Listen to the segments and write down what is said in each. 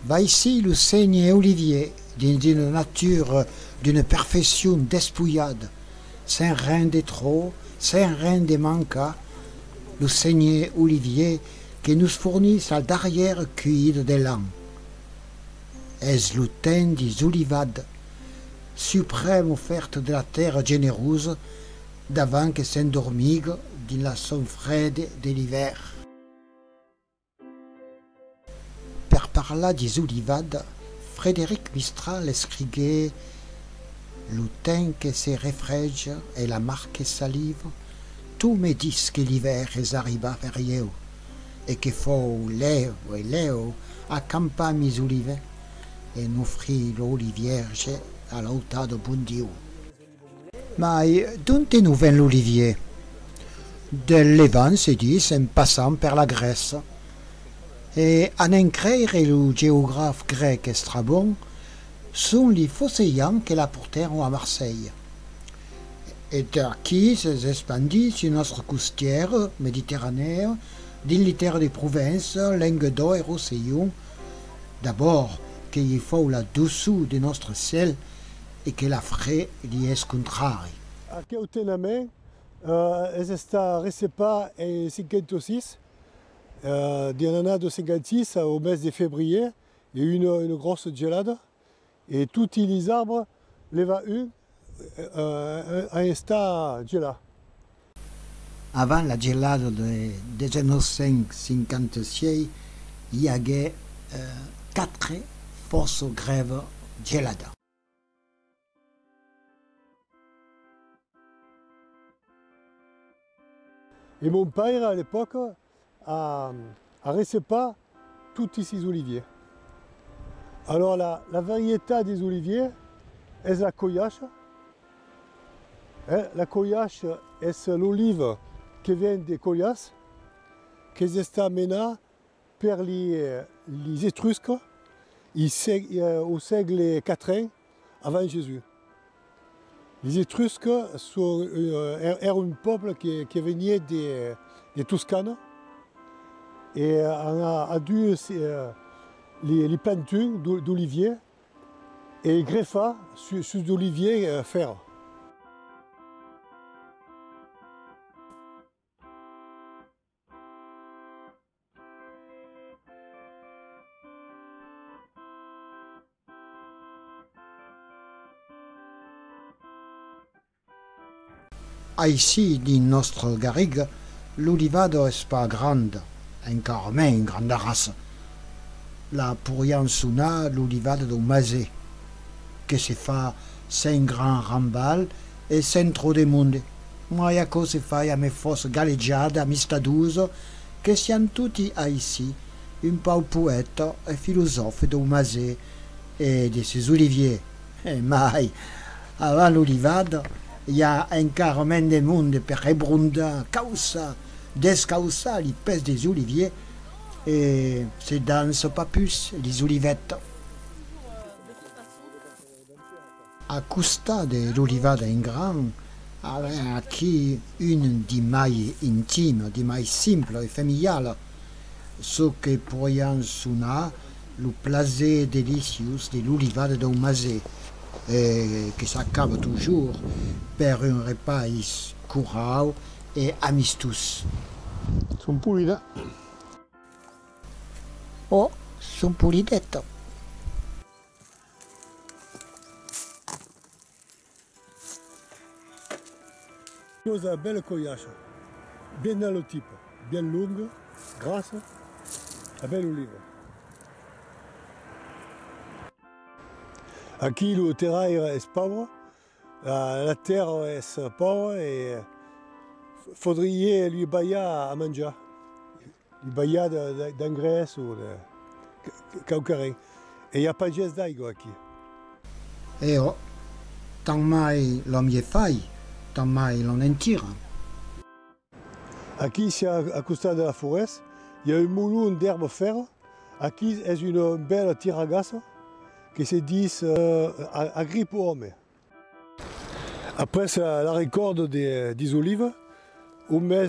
Va ici le cygne olivier, d'une nature, d'une perfection despouillade, sans rien de trop, sans rien de manquant, le cygne olivier qui nous fournit sa derrière cueillide d'élan. Est le thym des olivades, suprême offerte de la terre généreuse, d'avant que s'endormigue dans la son froide de l'hiver. Per parlar des olivades, Frédéric Mistral escriguait le thym que se réfrège et la marque salive, tout me disent que l'hiver est arrivé vers eux, et qu'il faut Léo accamper mes olives et nous offrir l'olive vierge à l'automne de bon Dieu. Mais d'où nous vient l'olivier? De Lévan, se dit, en passant par la Grèce. Et en incréer le géographe grec Strabon, sont les fosséiens qui l'apportèrent à Marseille. Et qui s'expandit sur notre costière méditerranéenne, dans les terres des provinces, Languedoc et Roussillon, d'abord qu'il faut là-dessous de notre ciel et que la frais li est contraire. Aqui eu tenho na mão, esta recepa em 56, de l'année de 56 au mois de février, il y a eu une grosse gelade et tous les arbres, les vaches, en état gelé. Avant la gelade de 1956, il y avait 4 fausses grèves gelades. Et mon père, à l'époque, a recepa tous ces oliviers. Alors la variété des oliviers est la coyache. La coyache est l'olive qui vient des coyas, qui est amenée par les Étrusques au siècle 4 avant Jésus. Les Étrusques étaient un peuple qui venait des Toscanes et a dû les plantures d'oliviers et greffa sur d'oliviers fer. Ici, dans notre garrigue, l'olivade n'est pas grande, encore moins une grande race. La pourrions sonner l'olivade de Mazé, que se fait sans grand rambal et sans trop de monde. Moi, il y a que se fait à mes fausses galeggiades amistadeuses, que siano tutti ici, un peu poète et philosophe de Mazé et de ses oliviers. Et mai, avant l'olivade, il y a encore moins de monde pour ébrunder, causa, descausa les pèses des oliviers et se dansent pas plus les olivettes. À costa de l'olivade en grand, qui une des mailles intimes, des mailles simples et familiales, ce que pourrions sonner le plaisir délicieux de l'olivade de Mazé, et qui s'accable toujours par un repas courant et amistus. Sont pulida. Oh, son pulidetto. Une belle coyache, bien dans le type, bien longue, grasse, la belle olive. Ici, le terrain est pauvre, la terre est pauvre et il faudrait lui bailler à manger. Lui bailler d'engrais ou de caucarin. Et il n'y a pas de geste d'aigle ici. Et oh, tant mai l'homme y faille, tant mai l'on en tire. Ici, c'est à côté de la forêt, il y a un moulin d'herbe fer. Ici, c'est une belle tiragasse qui se dit agrippe homme. Après la récolte des olives, au mois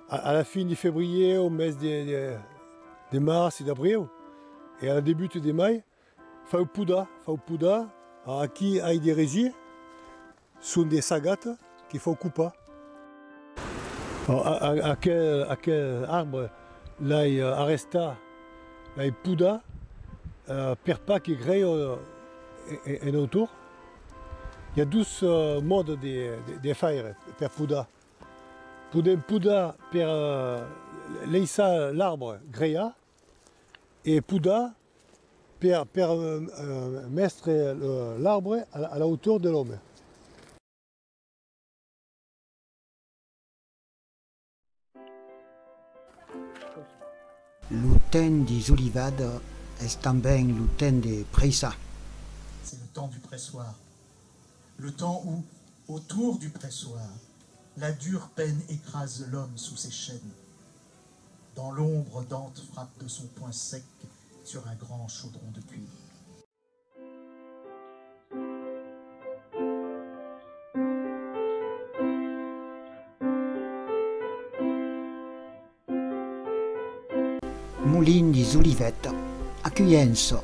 à la fin de février, au mois de mars et d'avril, Et à la début des mailles, fa pouda, qui a des régies, sont des sagates qu'il faut couper. À quel arbre là arresta la pouda per pas qui grée et autour. Il y a 12 modes de faire per pouda. Pouda per laissa l'arbre gréa et pouda per mettre l'arbre à la hauteur de l'homme. L'uten des olivades est também l'uten de pressa. C'est le temps du pressoir. Le temps où, autour du pressoir, la dure peine écrase l'homme sous ses chaînes. Dans l'ombre, Dante frappe de son poing sec sur un grand chaudron de cuivre. Moulin des olivettes a Cuyenso.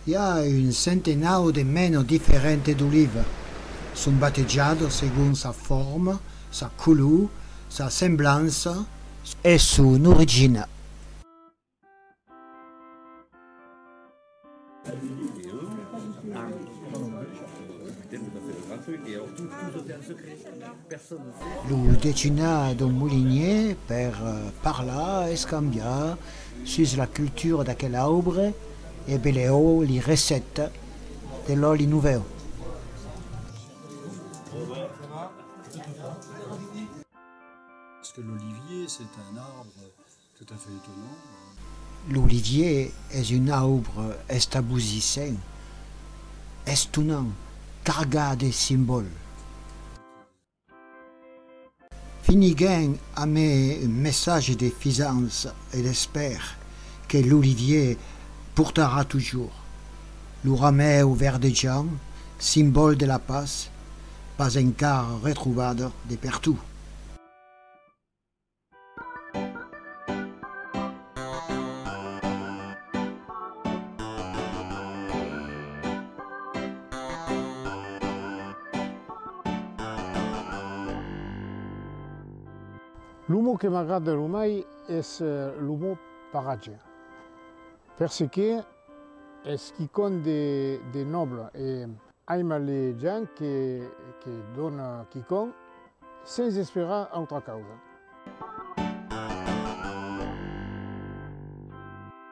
Il y a un centenario de menos différentes d'olives. Sont battegiados según sa forme, sa couleur, sa semblance et son origine. Lo decina d'un moulinier per parlar e scambiare sur la culture d'aquel arbre e beleo les recettes de l'oli nouveau. Parce que l'olivier, c'est un arbre tout à fait étonnant. L'olivier est un arbre estabousissant, étonnant, cargé de symboles. Finnegan a mis un message de fiance et d'espère que l'olivier portera toujours. Le rameur verdejant, symbole de la paix, pas encore retrouvé de partout. L'humo que m'agrada l'humai és l'humo paratge, perquè és quelcom de noble i aima les gens que dona quelcom sense esperar altra causa.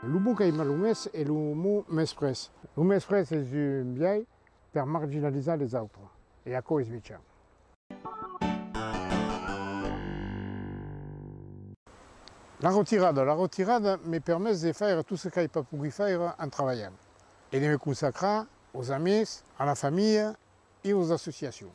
L'humo que aima l'humès és l'humo m'express. L'humo express és un biai per marginalitzar les altres, e això és mitjà. La retirada me permet de faire tout ce que je n'ai pas pu faire en travaillant et de me consacrer aux amis, à la famille et aux associations.